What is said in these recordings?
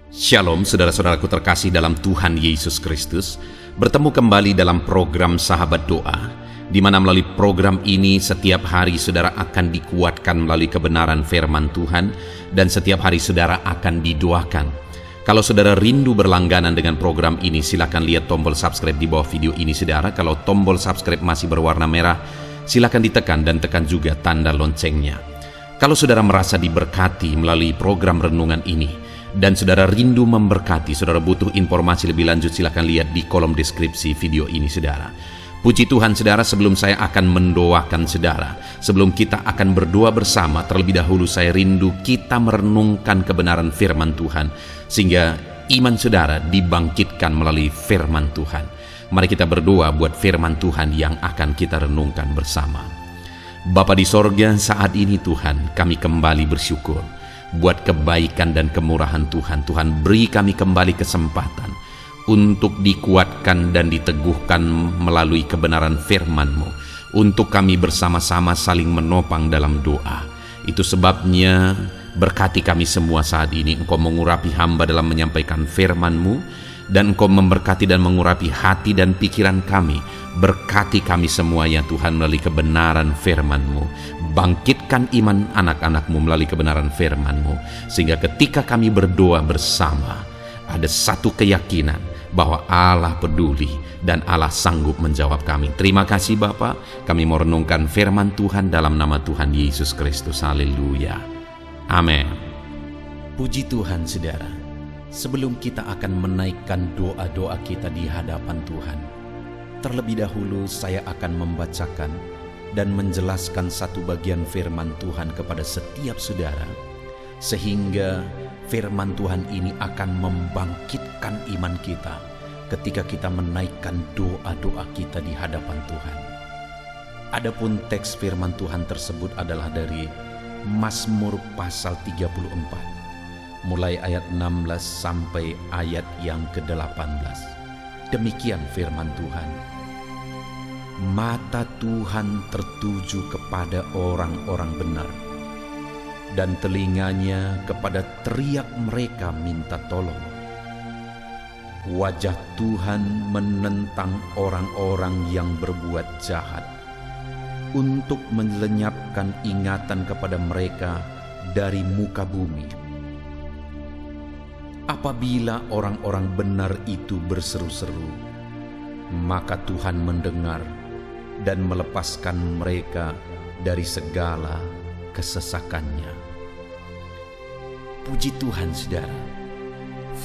Shalom saudara-saudaraku terkasih dalam Tuhan Yesus Kristus. Bertemu kembali dalam program Sahabat Doa, di mana melalui program ini setiap hari saudara akan dikuatkan melalui kebenaran firman Tuhan, dan setiap hari saudara akan didoakan. Kalau saudara rindu berlangganan dengan program ini, silakan lihat tombol subscribe di bawah video ini saudara. Kalau tombol subscribe masih berwarna merah, silakan ditekan dan tekan juga tanda loncengnya. Kalau saudara merasa diberkati melalui program renungan ini, dan saudara rindu memberkati, saudara butuh informasi lebih lanjut, silakan lihat di kolom deskripsi video ini saudara. Puji Tuhan saudara, sebelum saya akan mendoakan saudara, sebelum kita akan berdoa bersama, terlebih dahulu saya rindu kita merenungkan kebenaran firman Tuhan, sehingga iman saudara dibangkitkan melalui firman Tuhan. Mari kita berdoa buat firman Tuhan yang akan kita renungkan bersama. Bapa di sorga, saat ini Tuhan, kami kembali bersyukur buat kebaikan dan kemurahan Tuhan. Tuhan, beri kami kembali kesempatan untuk dikuatkan dan diteguhkan melalui kebenaran firman-Mu, untuk kami bersama-sama saling menopang dalam doa. Itu sebabnya berkati kami semua saat ini. Engkau mengurapi hamba dalam menyampaikan firman-Mu, dan Engkau memberkati dan mengurapi hati dan pikiran kami. Berkati kami semua ya Tuhan melalui kebenaran firman-Mu. Bangkitkan iman anak-anak-Mu melalui kebenaran firman-Mu, sehingga ketika kami berdoa bersama, ada satu keyakinan bahwa Allah peduli dan Allah sanggup menjawab kami. Terima kasih Bapa, kami mau renungkan firman Tuhan dalam nama Tuhan Yesus Kristus. Haleluya. Amin. Puji Tuhan saudara, sebelum kita akan menaikkan doa-doa kita di hadapan Tuhan, terlebih dahulu saya akan membacakan dan menjelaskan satu bagian firman Tuhan kepada setiap saudara, sehingga firman Tuhan ini akan membangkitkan iman kita ketika kita menaikkan doa-doa kita di hadapan Tuhan. Adapun teks firman Tuhan tersebut adalah dari Mazmur pasal 34, mulai ayat 16 sampai ayat yang ke-18. Demikian firman Tuhan. Mata Tuhan tertuju kepada orang-orang benar, dan telinganya kepada teriak mereka minta tolong. Wajah Tuhan menentang orang-orang yang berbuat jahat, untuk melenyapkan ingatan kepada mereka dari muka bumi. Apabila orang-orang benar itu berseru-seru, maka Tuhan mendengar dan melepaskan mereka dari segala kesesakannya. Puji Tuhan saudara,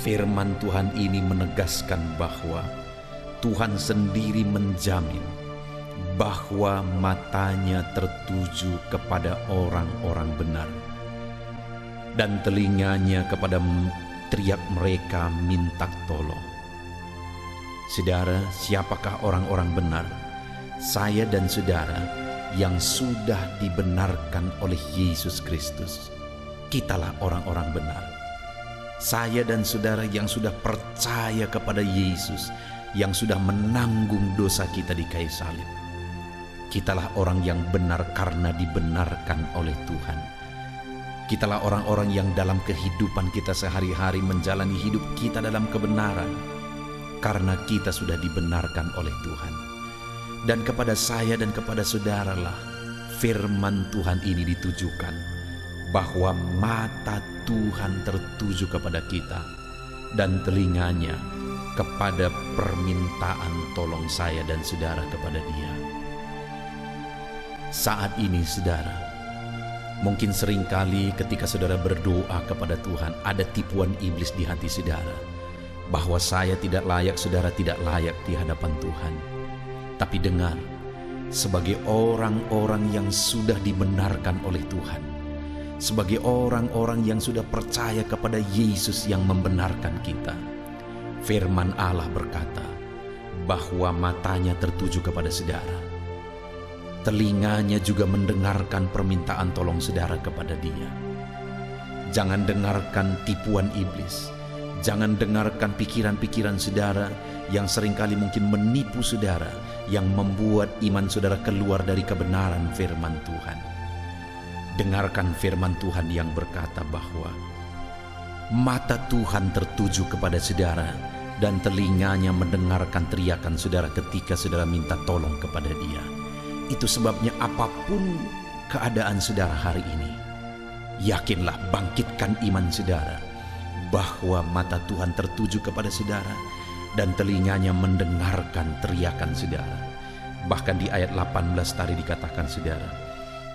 firman Tuhan ini menegaskan bahwa Tuhan sendiri menjamin bahwa matanya tertuju kepada orang-orang benar, dan telinganya kepada teriak mereka minta tolong. Saudara, siapakah orang-orang benar? Saya dan saudara yang sudah dibenarkan oleh Yesus Kristus. Kitalah orang-orang benar. Saya dan saudara yang sudah percaya kepada Yesus, yang sudah menanggung dosa kita di kayu salib. Kitalah orang yang benar karena dibenarkan oleh Tuhan. Kitalah orang-orang yang dalam kehidupan kita sehari-hari menjalani hidup kita dalam kebenaran, karena kita sudah dibenarkan oleh Tuhan. Dan kepada saya dan kepada saudaralah firman Tuhan ini ditujukan, bahwa mata Tuhan tertuju kepada kita, dan telinganya kepada permintaan tolong saya dan saudara kepada Dia. Saat ini saudara, mungkin seringkali ketika saudara berdoa kepada Tuhan, ada tipuan iblis di hati saudara, bahwa saya tidak layak, saudara tidak layak di hadapan Tuhan. Tapi dengar, sebagai orang-orang yang sudah dibenarkan oleh Tuhan, sebagai orang-orang yang sudah percaya kepada Yesus yang membenarkan kita, firman Allah berkata bahwa matanya tertuju kepada saudara, telinganya juga mendengarkan permintaan tolong saudara kepada Dia. Jangan dengarkan tipuan iblis, jangan dengarkan pikiran-pikiran saudara yang seringkali mungkin menipu saudara, yang membuat iman saudara keluar dari kebenaran firman Tuhan. Dengarkan firman Tuhan yang berkata bahwa Mata Tuhan tertuju kepada saudara dan telinganya mendengarkan teriakan saudara ketika saudara minta tolong kepada Dia. Itu sebabnya apapun keadaan saudara hari ini, yakinlah, bangkitkan iman saudara bahwa mata Tuhan tertuju kepada saudara dan telinganya mendengarkan teriakan saudara. Bahkan di ayat 18 tadi dikatakan saudara,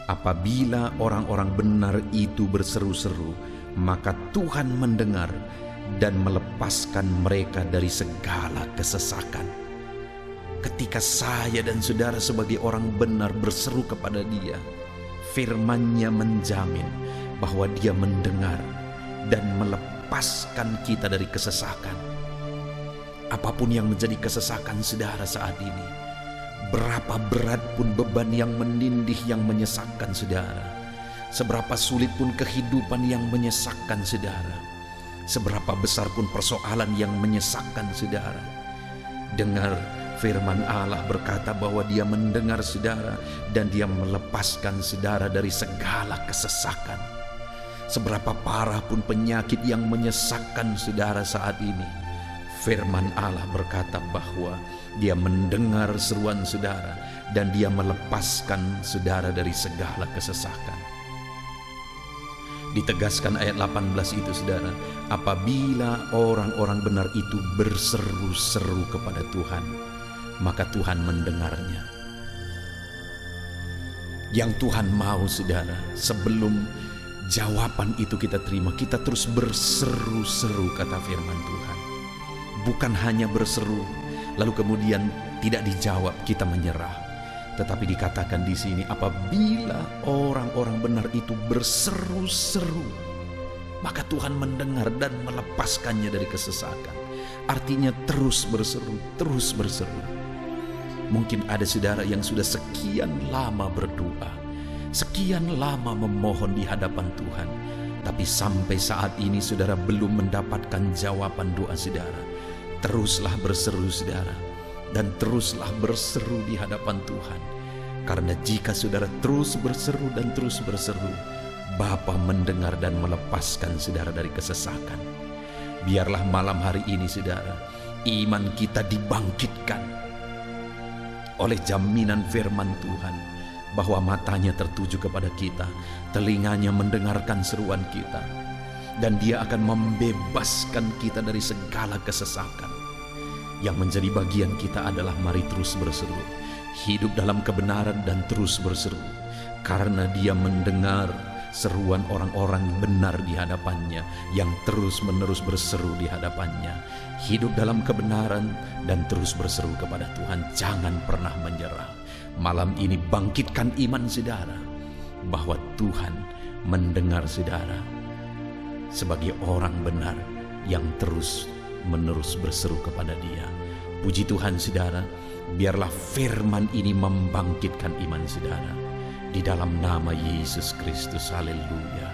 apabila orang-orang benar itu berseru-seru, maka Tuhan mendengar dan melepaskan mereka dari segala kesesakan. Ketika saya dan saudara sebagai orang benar berseru kepada Dia, firman-Nya menjamin bahwa Dia mendengar dan melepaskan kita dari kesesakan. Apapun yang menjadi kesesakan saudara saat ini, berapa berat pun beban yang menindih yang menyesakkan saudara, seberapa sulit pun kehidupan yang menyesakkan saudara, seberapa besar pun persoalan yang menyesakkan saudara, dengar firman Allah berkata bahwa Dia mendengar saudara dan Dia melepaskan saudara dari segala kesesakan. Seberapa parah pun penyakit yang menyesakkan saudara saat ini, firman Allah berkata bahwa Dia mendengar seruan saudara dan Dia melepaskan saudara dari segala kesesakan. Ditegaskan ayat 18 itu saudara, apabila orang-orang benar itu berseru-seru kepada Tuhan, maka Tuhan mendengarnya. Yang Tuhan mau saudara, sebelum jawaban itu kita terima, kita terus berseru-seru, kata firman Tuhan. Bukan hanya berseru lalu kemudian tidak dijawab kita menyerah, tetapi dikatakan di sini apabila orang-orang benar itu berseru-seru, maka Tuhan mendengar dan melepaskannya dari kesesakan. Artinya terus berseru, terus berseru. Mungkin ada saudara yang sudah sekian lama berdoa, sekian lama memohon di hadapan Tuhan, tapi sampai saat ini saudara belum mendapatkan jawaban doa saudara. Teruslah berseru saudara, dan teruslah berseru di hadapan Tuhan. Karena jika saudara terus berseru dan terus berseru, Bapa mendengar dan melepaskan saudara dari kesesakan. Biarlah malam hari ini saudara, iman kita dibangkitkan oleh jaminan firman Tuhan, bahwa matanya tertuju kepada kita, telinganya mendengarkan seruan kita, dan Dia akan membebaskan kita dari segala kesesakan. Yang menjadi bagian kita adalah mari terus berseru, hidup dalam kebenaran dan terus berseru, karena Dia mendengar seruan orang-orang benar di hadapannya, yang terus-menerus berseru di hadapannya. Hidup dalam kebenaran dan terus berseru kepada Tuhan, jangan pernah menyerah. Malam ini bangkitkan iman saudara, bahwa Tuhan mendengar saudara sebagai orang benar yang terus-menerus berseru kepada Dia. Puji Tuhan saudara, biarlah firman ini membangkitkan iman saudara. Di dalam nama Yesus Kristus, haleluya.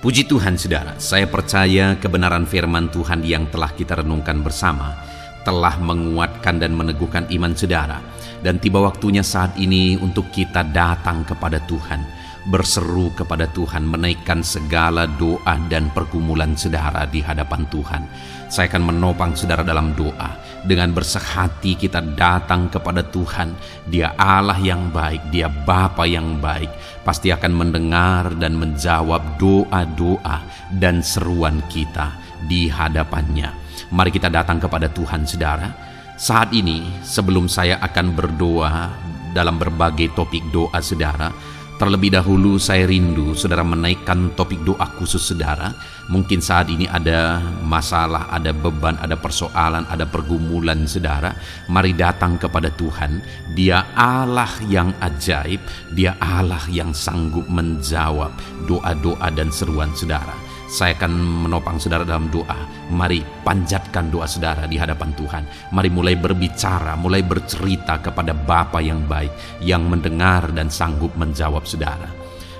Puji Tuhan saudara, saya percaya kebenaran firman Tuhan yang telah kita renungkan bersama telah menguatkan dan meneguhkan iman saudara. Dan tiba waktunya saat ini untuk kita datang kepada Tuhan, berseru kepada Tuhan, menaikkan segala doa dan pergumulan saudara di hadapan Tuhan. Saya akan menopang saudara dalam doa. Dengan bersehati kita datang kepada Tuhan. Dia Allah yang baik, Dia Bapa yang baik, pasti akan mendengar dan menjawab doa-doa dan seruan kita di hadapannya. Mari kita datang kepada Tuhan saudara. Saat ini sebelum saya akan berdoa dalam berbagai topik doa saudara, terlebih dahulu saya rindu saudara menaikkan topik doa khusus saudara. Mungkin saat ini ada masalah, ada beban, ada persoalan, ada pergumulan saudara. Mari datang kepada Tuhan. Dia Allah yang ajaib, Dia Allah yang sanggup menjawab doa-doa dan seruan saudara. Saya akan menopang saudara dalam doa. Mari panjatkan doa saudara di hadapan Tuhan. Mari mulai berbicara, mulai bercerita kepada Bapa yang baik, yang mendengar dan sanggup menjawab saudara.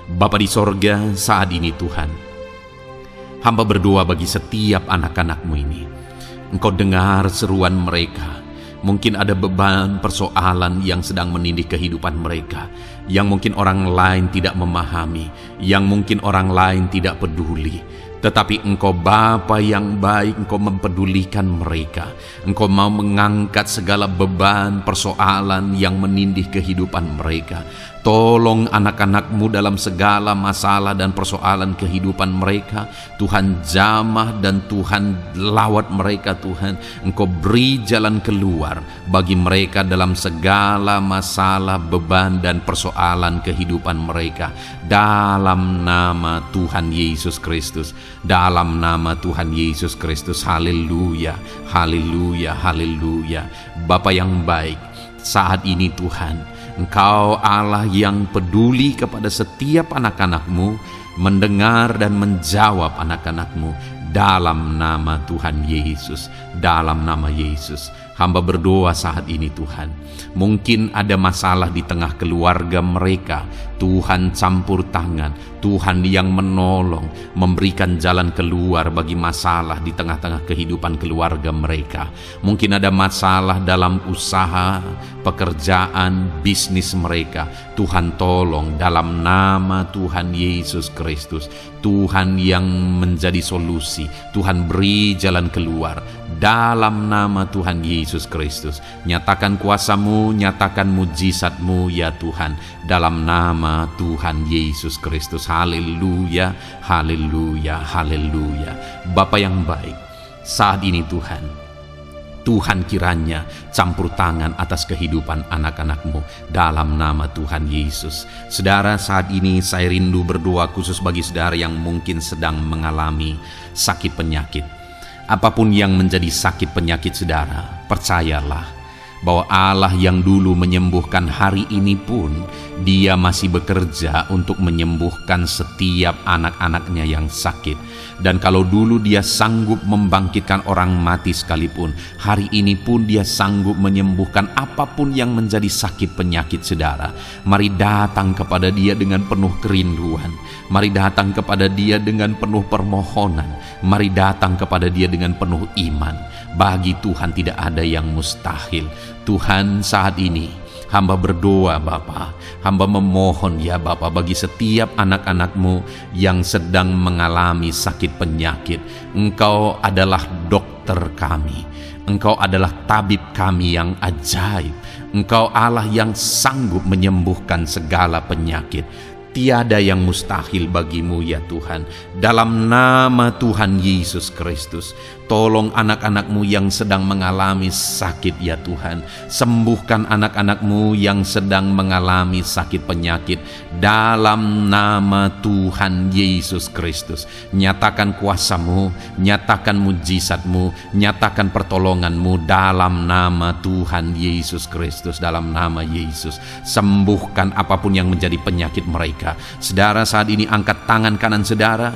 Bapa di sorga, saat ini Tuhan, hamba berdoa bagi setiap anak-anak-Mu ini. Engkau dengar seruan mereka. Mungkin ada beban persoalan yang sedang menindih kehidupan mereka, yang mungkin orang lain tidak memahami, yang mungkin orang lain tidak peduli. Tetapi Engkau Bapa yang baik, Engkau mempedulikan mereka. Engkau mau mengangkat segala beban, persoalan yang menindih kehidupan mereka. Tolong anak-anak-Mu dalam segala masalah dan persoalan kehidupan mereka. Tuhan jamah dan Tuhan lawat mereka Tuhan. Engkau beri jalan keluar bagi mereka dalam segala masalah, beban dan persoalan kehidupan mereka. Dalam nama Tuhan Yesus Kristus. Dalam nama Tuhan Yesus Kristus. Haleluya, haleluya, haleluya. Bapa yang baik, saat ini Tuhan, Engkau Allah yang peduli kepada setiap anak-anak-Mu, mendengar dan menjawab anak-anak-Mu. Dalam nama Tuhan Yesus, dalam nama Yesus, hamba berdoa saat ini Tuhan. Mungkin ada masalah di tengah keluarga mereka. Tuhan campur tangan, Tuhan yang menolong, memberikan jalan keluar bagi masalah di tengah-tengah kehidupan keluarga mereka. Mungkin ada masalah dalam usaha, pekerjaan, bisnis mereka. Tuhan tolong dalam nama Tuhan Yesus Kristus. Tuhan yang menjadi solusi, Tuhan beri jalan keluar dalam nama Tuhan Yesus Kristus. Nyatakan kuasa-Mu, nyatakan mujizat-Mu ya Tuhan, dalam nama Tuhan Yesus Kristus. Haleluya, haleluya, haleluya. Bapa yang baik, saat ini Tuhan kiranya campur tangan atas kehidupan anak-anak-Mu dalam nama Tuhan Yesus. Saudara, saat ini saya rindu berdoa khusus bagi saudara yang mungkin sedang mengalami sakit penyakit. Apapun yang menjadi sakit penyakit saudara, percayalah bahwa Allah yang dulu menyembuhkan hari ini pun Dia masih bekerja untuk menyembuhkan setiap anak-anaknya yang sakit. Dan kalau dulu Dia sanggup membangkitkan orang mati sekalipun, hari ini pun Dia sanggup menyembuhkan apapun yang menjadi sakit penyakit saudara. Mari datang kepada Dia dengan penuh kerinduan. Mari datang kepada Dia dengan penuh permohonan. Mari datang kepada Dia dengan penuh iman. Bagi Tuhan tidak ada yang mustahil. Tuhan, saat ini hamba berdoa Bapa, hamba memohon ya Bapa bagi setiap anak-anak-Mu yang sedang mengalami sakit penyakit. Engkau adalah dokter kami, Engkau adalah tabib kami yang ajaib. Engkau Allah yang sanggup menyembuhkan segala penyakit. Tiada yang mustahil bagimu ya Tuhan. Dalam nama Tuhan Yesus Kristus, tolong anak-anak-Mu yang sedang mengalami sakit ya Tuhan. Sembuhkan anak-anak-Mu yang sedang mengalami sakit penyakit. Dalam nama Tuhan Yesus Kristus, nyatakan kuasa-Mu, nyatakan mujizat-Mu, nyatakan pertolongan-Mu dalam nama Tuhan Yesus Kristus. Dalam nama Yesus, sembuhkan apapun yang menjadi penyakit mereka. Saudara, saat ini angkat tangan kanan saudara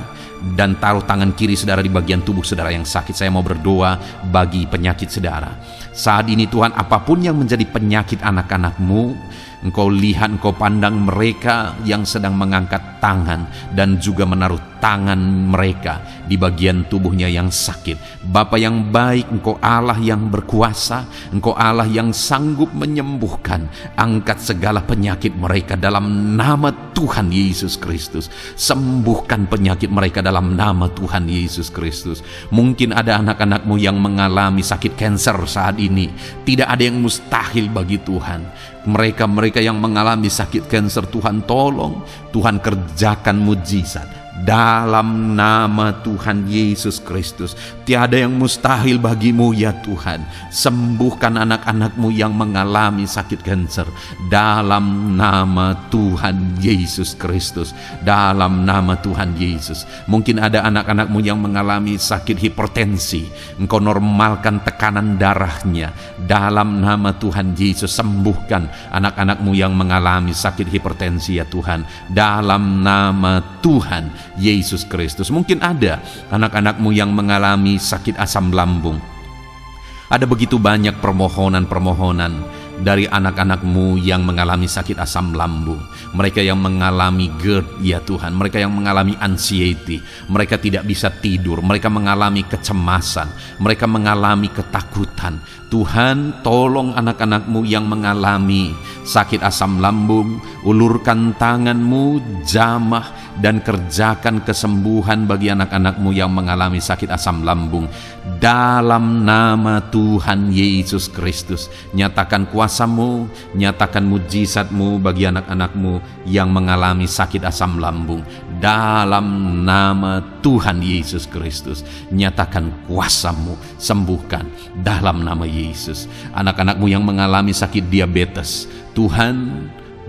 dan taruh tangan kiri saudara di bagian tubuh saudara yang sakit. Saya mau berdoa bagi penyakit saudara. Saat ini Tuhan, apapun yang menjadi penyakit anak-anak-Mu, Engkau lihat, Engkau pandang mereka yang sedang mengangkat tangan dan juga menaruh tangan mereka di bagian tubuhnya yang sakit. Bapa yang baik, Engkau Allah yang berkuasa, Engkau Allah yang sanggup menyembuhkan. Angkat segala penyakit mereka dalam nama Tuhan Yesus Kristus. Sembuhkan penyakit mereka dalam nama Tuhan Yesus Kristus. Mungkin ada anak-anak-Mu yang mengalami sakit kanker saat ini. Tidak ada yang mustahil bagi Tuhan. Mereka yang mengalami sakit kanker, Tuhan tolong, Tuhan kerjakan mujizat dalam nama Tuhan Yesus Kristus. Tiada yang mustahil bagimu ya Tuhan. Sembuhkan anak-anak-Mu yang mengalami sakit kanker dalam nama Tuhan Yesus Kristus. Dalam nama Tuhan Yesus. Mungkin ada anak-anak-Mu yang mengalami sakit hipertensi. Engkau normalkan tekanan darahnya dalam nama Tuhan Yesus. Sembuhkan anak-anak-Mu yang mengalami sakit hipertensi ya Tuhan, dalam nama Tuhan Yesus Kristus. Mungkin ada anak-anak-Mu yang mengalami sakit asam lambung. Ada begitu banyak permohonan-permohonan dari anak-anak-Mu yang mengalami sakit asam lambung, mereka yang mengalami GERD ya Tuhan, mereka yang mengalami anxiety, mereka tidak bisa tidur, mereka mengalami kecemasan, mereka mengalami ketakutan. Tuhan, tolong anak-anak-Mu yang mengalami sakit asam lambung, ulurkan tangan-Mu, jamah dan kerjakan kesembuhan bagi anak-anak-Mu yang mengalami sakit asam lambung. Dalam nama Tuhan Yesus Kristus, nyatakan kuasa-Mu, nyatakan mujizat-Mu bagi anak-anak-Mu yang mengalami sakit asam lambung. Dalam nama Tuhan Yesus Kristus, nyatakan kuasa-Mu, sembuhkan dalam nama Yesus. Anak-anak-Mu yang mengalami sakit diabetes, Tuhan,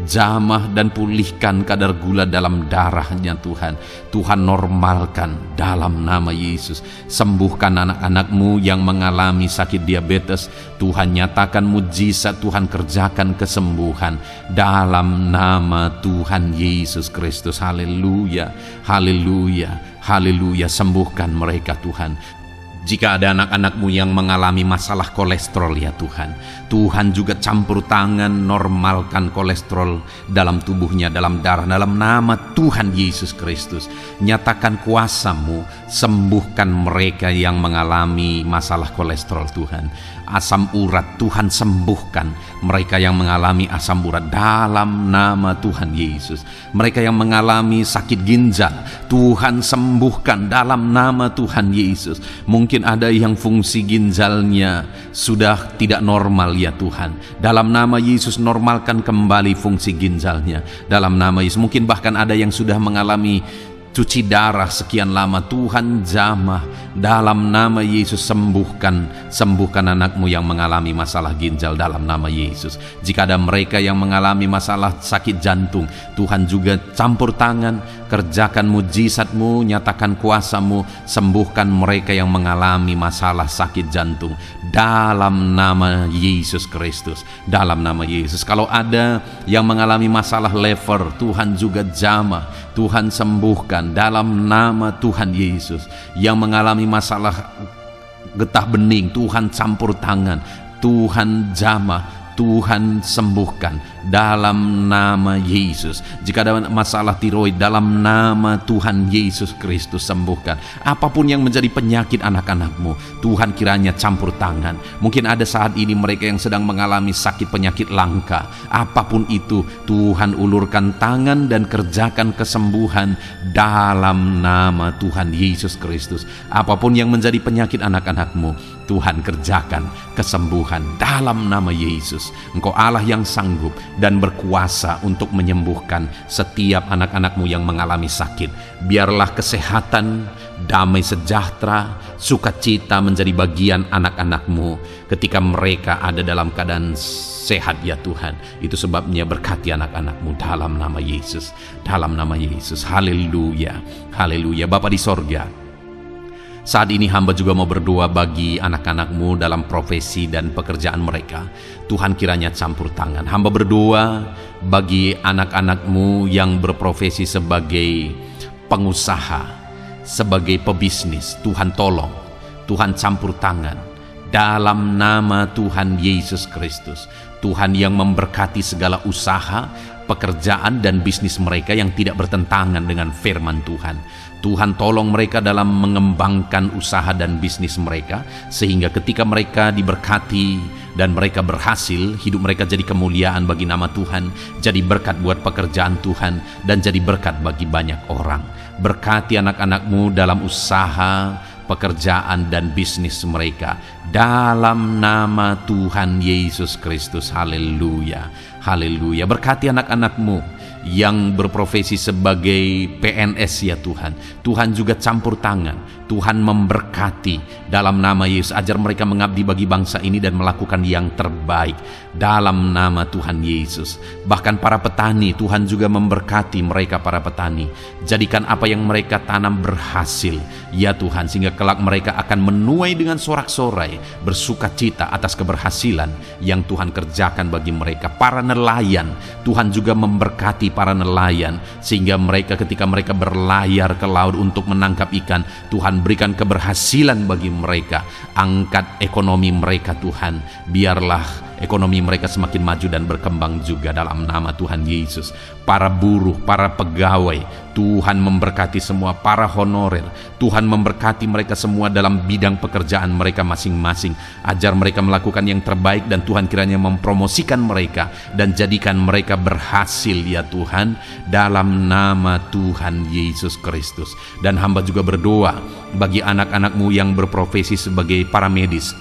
jamah dan pulihkan kadar gula dalam darahnya Tuhan. Tuhan, normalkan dalam nama Yesus. Sembuhkan anak-anak-Mu yang mengalami sakit diabetes. Tuhan, nyatakan mujizat, Tuhan kerjakan kesembuhan dalam nama Tuhan Yesus Kristus. Haleluya, haleluya, haleluya. Sembuhkan mereka Tuhan. Jika ada anak-anak-Mu yang mengalami masalah kolesterol ya Tuhan, Tuhan juga campur tangan, normalkan kolesterol dalam tubuhnya, dalam darah, dalam nama Tuhan Yesus Kristus. Nyatakan kuasa-Mu, sembuhkan mereka yang mengalami masalah kolesterol Tuhan. Asam urat, Tuhan sembuhkan mereka yang mengalami asam urat dalam nama Tuhan Yesus. Mereka yang mengalami sakit ginjal, Tuhan sembuhkan dalam nama Tuhan Yesus. Mungkin ada yang fungsi ginjalnya sudah tidak normal ya Tuhan. Dalam nama Yesus, normalkan kembali fungsi ginjalnya dalam nama Yesus. Mungkin bahkan ada yang sudah mengalami cuci darah sekian lama, Tuhan jamah dalam nama Yesus. Sembuhkan anak-Mu yang mengalami masalah ginjal dalam nama Yesus. Jika ada mereka yang mengalami masalah sakit jantung, Tuhan juga campur tangan, kerjakan mujizat-Mu, nyatakan kuasa-Mu, sembuhkan mereka yang mengalami masalah sakit jantung dalam nama Yesus Kristus, dalam nama Yesus. Kalau ada yang mengalami masalah liver, Tuhan juga jamah, Tuhan sembuhkan dalam nama Tuhan Yesus. Yang mengalami masalah getah bening, Tuhan campur tangan, Tuhan jamah, Tuhan sembuhkan dalam nama Yesus. Jika ada masalah tiroid, dalam nama Tuhan Yesus Kristus sembuhkan. Apapun yang menjadi penyakit anak-anak-Mu, Tuhan kiranya campur tangan. Mungkin ada saat ini mereka yang sedang mengalami sakit penyakit langka. Apapun itu, Tuhan ulurkan tangan dan kerjakan kesembuhan dalam nama Tuhan Yesus Kristus. Apapun yang menjadi penyakit anak-anak-Mu, Tuhan kerjakan kesembuhan dalam nama Yesus. Engkau Allah yang sanggup dan berkuasa untuk menyembuhkan setiap anak-anak-Mu yang mengalami sakit. Biarlah kesehatan, damai sejahtera, sukacita menjadi bagian anak-anak-Mu ketika mereka ada dalam keadaan sehat ya Tuhan. Itu sebabnya berkati anak-anak-Mu dalam nama Yesus, dalam nama Yesus. Haleluya, haleluya. Bapa di sorga, saat ini hamba juga mau berdoa bagi anak-anak-Mu dalam profesi dan pekerjaan mereka. Tuhan kiranya campur tangan. Hamba berdoa bagi anak-anak-Mu yang berprofesi sebagai pengusaha, sebagai pebisnis. Tuhan tolong, Tuhan campur tangan dalam nama Tuhan Yesus Kristus. Tuhan yang memberkati segala usaha, pekerjaan dan bisnis mereka yang tidak bertentangan dengan firman Tuhan. Tuhan tolong mereka dalam mengembangkan usaha dan bisnis mereka, sehingga ketika mereka diberkati dan mereka berhasil, hidup mereka jadi kemuliaan bagi nama Tuhan, jadi berkat buat pekerjaan Tuhan, dan jadi berkat bagi banyak orang. Berkati anak-anak-Mu dalam usaha, pekerjaan dan bisnis mereka dalam nama Tuhan Yesus Kristus. Haleluya, haleluya. Berkati anak-anak-Mu yang berprofesi sebagai PNS ya Tuhan. Tuhan juga campur tangan, Tuhan memberkati dalam nama Yesus. Ajar mereka mengabdi bagi bangsa ini dan melakukan yang terbaik dalam nama Tuhan Yesus. Bahkan para petani, Tuhan juga memberkati mereka para petani. Jadikan apa yang mereka tanam berhasil ya Tuhan, sehingga kelak mereka akan menuai dengan sorak-sorai, bersukacita atas keberhasilan yang Tuhan kerjakan bagi mereka. Para nelayan, Tuhan juga memberkati para nelayan, sehingga mereka ketika mereka berlayar ke laut untuk menangkap ikan, Tuhan berikan keberhasilan bagi mereka. Angkat ekonomi mereka Tuhan. Biarlah Ekonomi mereka semakin maju dan berkembang juga dalam nama Tuhan Yesus. Para buruh, para pegawai, Tuhan memberkati semua. Para honorer, Tuhan memberkati mereka semua dalam bidang pekerjaan mereka masing-masing. Ajar mereka melakukan yang terbaik dan Tuhan kiranya mempromosikan mereka dan jadikan mereka berhasil ya Tuhan, dalam nama Tuhan Yesus Kristus. Dan hamba juga berdoa bagi anak-anak-Mu yang berprofesi sebagai para medis.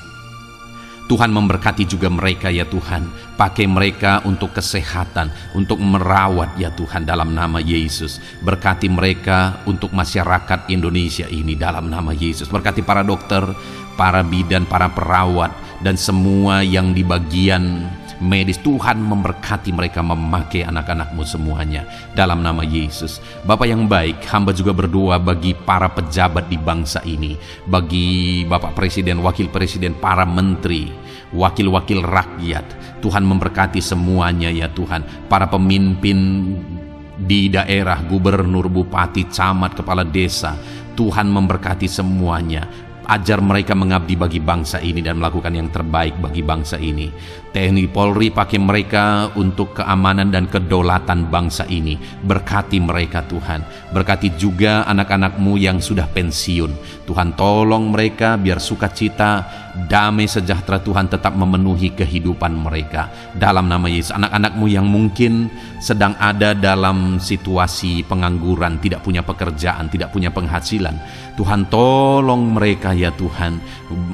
Tuhan memberkati juga mereka ya Tuhan. Pakai mereka untuk kesehatan, untuk merawat ya Tuhan, dalam nama Yesus. Berkati mereka untuk masyarakat Indonesia ini dalam nama Yesus. Berkati para dokter, para bidan, para perawat, dan semua yang di bagian medis. Tuhan memberkati mereka, memakai anak-anak-Mu semuanya dalam nama Yesus. Bapa yang baik, hamba juga berdoa bagi para pejabat di bangsa ini, bagi Bapak Presiden, Wakil Presiden, para menteri, wakil-wakil rakyat. Tuhan memberkati semuanya ya Tuhan. Para pemimpin di daerah, gubernur, bupati, camat, kepala desa, Tuhan memberkati semuanya. Ajar mereka mengabdi bagi bangsa ini dan melakukan yang terbaik bagi bangsa ini. TNI Polri, pakai mereka untuk keamanan dan kedaulatan bangsa ini. Berkati mereka Tuhan. Berkati juga anak-anak-Mu yang sudah pensiun. Tuhan tolong mereka biar sukacita, damai sejahtera Tuhan tetap memenuhi kehidupan mereka dalam nama Yesus. Anak-anak-Mu yang mungkin sedang ada dalam situasi pengangguran, tidak punya pekerjaan, tidak punya penghasilan, Tuhan tolong mereka ya Tuhan.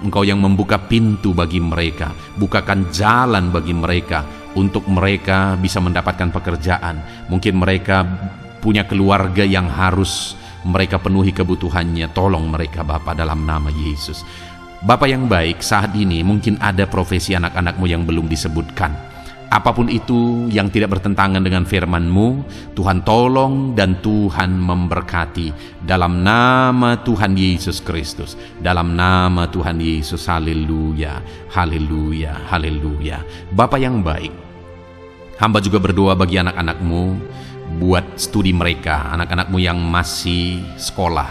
Engkau yang membuka pintu bagi mereka, bukakan jalan bagi mereka untuk mereka bisa mendapatkan pekerjaan. Mungkin mereka punya keluarga yang harus mereka penuhi kebutuhannya. Tolong mereka Bapa dalam nama Yesus. Bapa yang baik, saat ini mungkin ada profesi anak-anak-Mu yang belum disebutkan. Apapun itu yang tidak bertentangan dengan firman-Mu, Tuhan tolong dan Tuhan memberkati dalam nama Tuhan Yesus Kristus. Dalam nama Tuhan Yesus, haleluya, haleluya, haleluya. Bapa yang baik, hamba juga berdoa bagi anak-anak-Mu, buat studi mereka, anak-anak-Mu yang masih sekolah,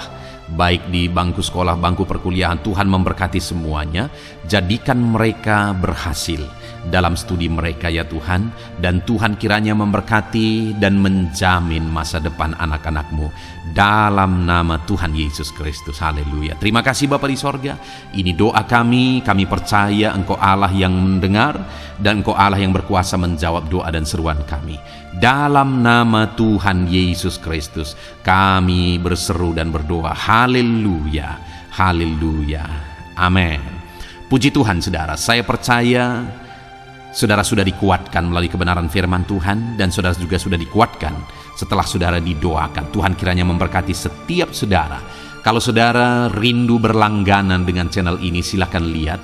baik di bangku sekolah, bangku perkuliahan. Tuhan memberkati semuanya, jadikan mereka berhasil dalam studi mereka ya Tuhan, dan Tuhan kiranya memberkati dan menjamin masa depan anak-anak-Mu dalam nama Tuhan Yesus Kristus. Haleluya. Terima kasih Bapa di sorga. Ini doa kami percaya Engkau Allah yang mendengar dan Engkau Allah yang berkuasa menjawab doa dan seruan kami. Dalam nama Tuhan Yesus Kristus kami berseru dan berdoa. Haleluya, haleluya, amin. Puji Tuhan saudara, saya percaya saudara sudah dikuatkan melalui kebenaran firman Tuhan, dan saudara juga sudah dikuatkan setelah saudara didoakan. Tuhan kiranya memberkati setiap saudara. Kalau saudara rindu berlangganan dengan channel ini, silahkan lihat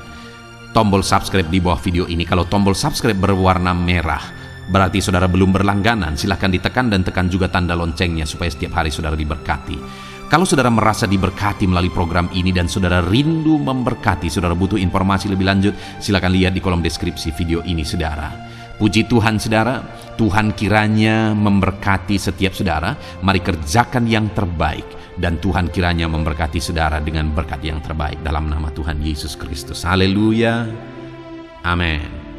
tombol subscribe di bawah video ini. Kalau tombol subscribe berwarna merah, berarti saudara belum berlangganan. Silahkan ditekan dan tekan juga tanda loncengnya supaya setiap hari saudara diberkati. Kalau saudara merasa diberkati melalui program ini dan saudara rindu memberkati, saudara butuh informasi lebih lanjut, silakan lihat di kolom deskripsi video ini saudara. Puji Tuhan saudara, Tuhan kiranya memberkati setiap saudara. Mari kerjakan yang terbaik, dan Tuhan kiranya memberkati saudara dengan berkat yang terbaik dalam nama Tuhan Yesus Kristus. Haleluya, amin.